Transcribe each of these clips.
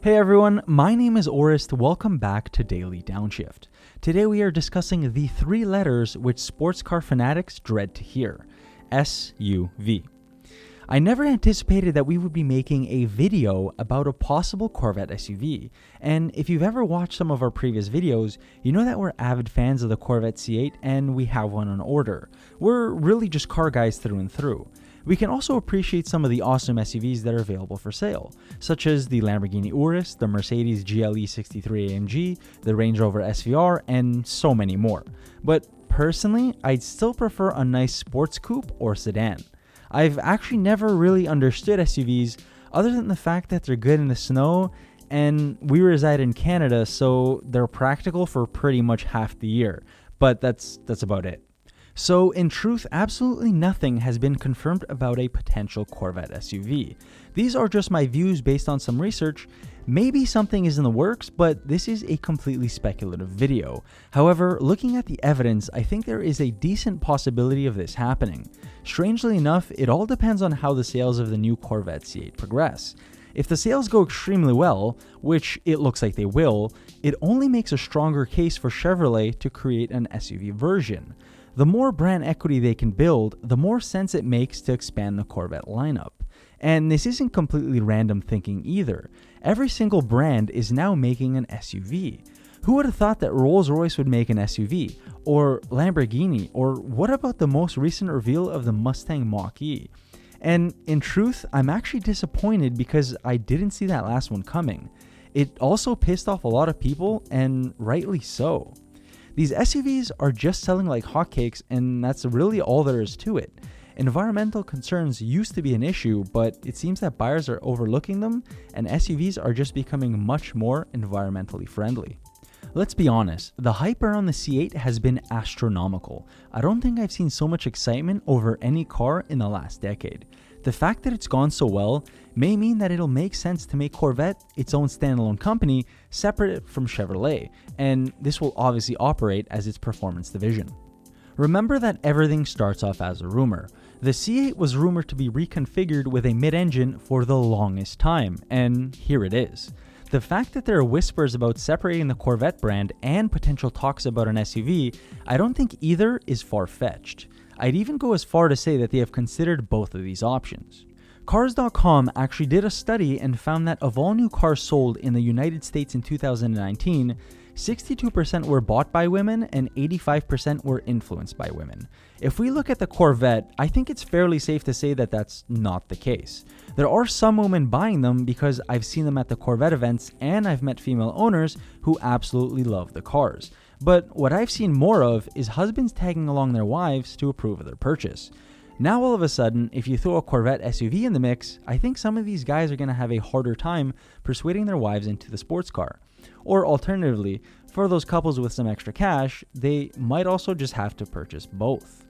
Hey everyone, my name is Orist. Welcome back to Daily Downshift. Today we are discussing the three letters which sports car fanatics dread to hear: SUV. I never anticipated that we would be making a video about a possible Corvette SUV, and if you've ever watched some of our previous videos, you know that we're avid fans of the Corvette C8 and we have one on order. We're really just car guys through and through. We can also appreciate some of the awesome SUVs that are available for sale, such as the Lamborghini Urus, the Mercedes GLE 63 AMG, the Range Rover SVR, and so many more. But personally, I'd still prefer a nice sports coupe or sedan. I've actually never really understood SUVs other than the fact that they're good in the snow, and we reside in Canada, so they're practical for pretty much half the year, but that's about it. So in truth, absolutely nothing has been confirmed about a potential Corvette SUV. These are just my views based on some research. Maybe something is in the works, but this is a completely speculative video. However, looking at the evidence, I think there is a decent possibility of this happening. Strangely enough, it all depends on how the sales of the new Corvette C8 progress. If the sales go extremely well, which it looks like they will, it only makes a stronger case for Chevrolet to create an SUV version. The more brand equity they can build, the more sense it makes to expand the Corvette lineup. And this isn't completely random thinking either. Every single brand is now making an SUV. Who would have thought that Rolls-Royce would make an SUV? Or Lamborghini? Or what about the most recent reveal of the Mustang Mach-E? And in truth, I'm actually disappointed because I didn't see that last one coming. It also pissed off a lot of people, and rightly so. These SUVs are just selling like hotcakes, and that's really all there is to it. Environmental concerns used to be an issue, but it seems that buyers are overlooking them, and SUVs are just becoming much more environmentally friendly. Let's be honest, the hype around the C8 has been astronomical. I don't think I've seen so much excitement over any car in the last decade. The fact that it's gone so well may mean that it'll make sense to make Corvette its own standalone company separate from Chevrolet, and this will obviously operate as its performance division. Remember that everything starts off as a rumor. The C8 was rumored to be reconfigured with a mid-engine for the longest time, and here it is. The fact that there are whispers about separating the Corvette brand and potential talks about an SUV, I don't think either is far-fetched. I'd even go as far to say that they have considered both of these options. Cars.com actually did a study and found that of all new cars sold in the United States in 2019, 62% were bought by women and 85% were influenced by women. If we look at the Corvette, I think it's fairly safe to say that that's not the case. There are some women buying them because I've seen them at the Corvette events and I've met female owners who absolutely love the cars. But what I've seen more of is husbands tagging along their wives to approve of their purchase. Now all of a sudden, if you throw a Corvette SUV in the mix, I think some of these guys are going to have a harder time persuading their wives into the sports car. Or alternatively, for those couples with some extra cash, they might also just have to purchase both.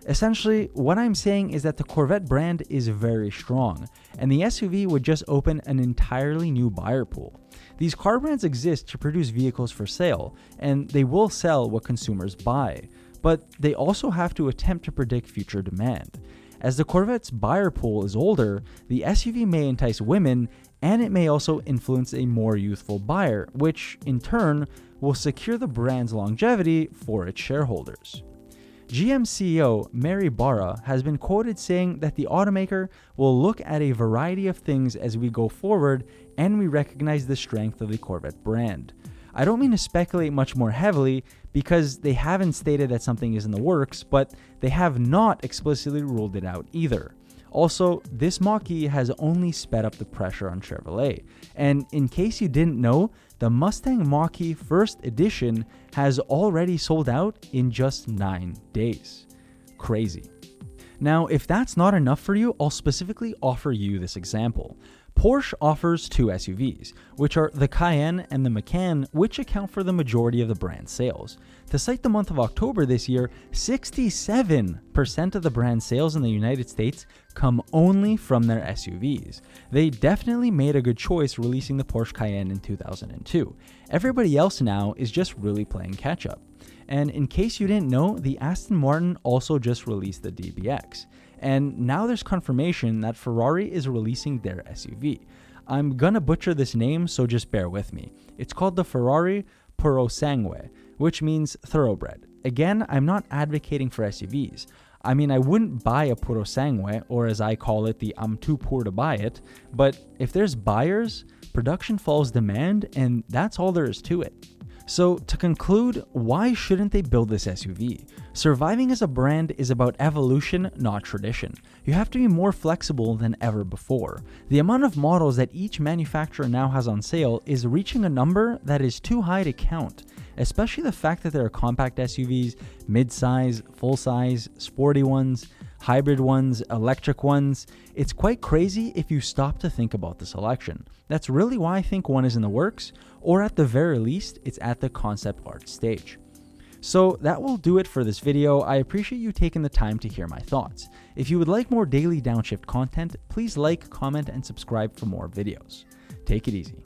Essentially, what I'm saying is that the Corvette brand is very strong, and the SUV would just open an entirely new buyer pool. These car brands exist to produce vehicles for sale, and they will sell what consumers buy, but they also have to attempt to predict future demand. As the Corvette's buyer pool is older, the SUV may entice women, and it may also influence a more youthful buyer, which in turn will secure the brand's longevity for its shareholders. GM CEO Mary Barra has been quoted saying that the automaker will look at a variety of things as we go forward and we recognize the strength of the Corvette brand. I don't mean to speculate much more heavily because they haven't stated that something is in the works, but they have not explicitly ruled it out either. Also, this Mach-E has only sped up the pressure on Chevrolet. And in case you didn't know, the Mustang Mach-E First Edition has already sold out in just 9 days. Crazy. Now, if that's not enough for you, I'll specifically offer you this example. Porsche offers two SUVs, which are the Cayenne and the Macan, which account for the majority of the brand's sales. To cite the month of October this year, 67% of the brand's sales in the United States come only from their SUVs. They definitely made a good choice releasing the Porsche Cayenne in 2002. Everybody else now is just really playing catch up. And in case you didn't know, the Aston Martin also just released the DBX. And now there's confirmation that Ferrari is releasing their SUV. I'm gonna butcher this name, so just bear with me. It's called the Ferrari Purosangue, which means thoroughbred. Again, I'm not advocating for SUVs. I mean, I wouldn't buy a Purosangue, or as I call it, the I'm too poor to buy it, but if there's buyers, production follows demand, and that's all there is to it. So to conclude, why shouldn't they build this SUV? Surviving as a brand is about evolution, not tradition. You have to be more flexible than ever before. The amount of models that each manufacturer now has on sale is reaching a number that is too high to count, especially the fact that there are compact SUVs, mid-size, full-size, sporty ones, hybrid ones, electric ones. It's quite crazy if you stop to think about the selection. That's really why I think one is in the works, or at the very least, it's at the concept art stage. So that will do it for this video. I appreciate you taking the time to hear my thoughts. If you would like more Daily Downshift content, please like, comment, and subscribe for more videos. Take it easy.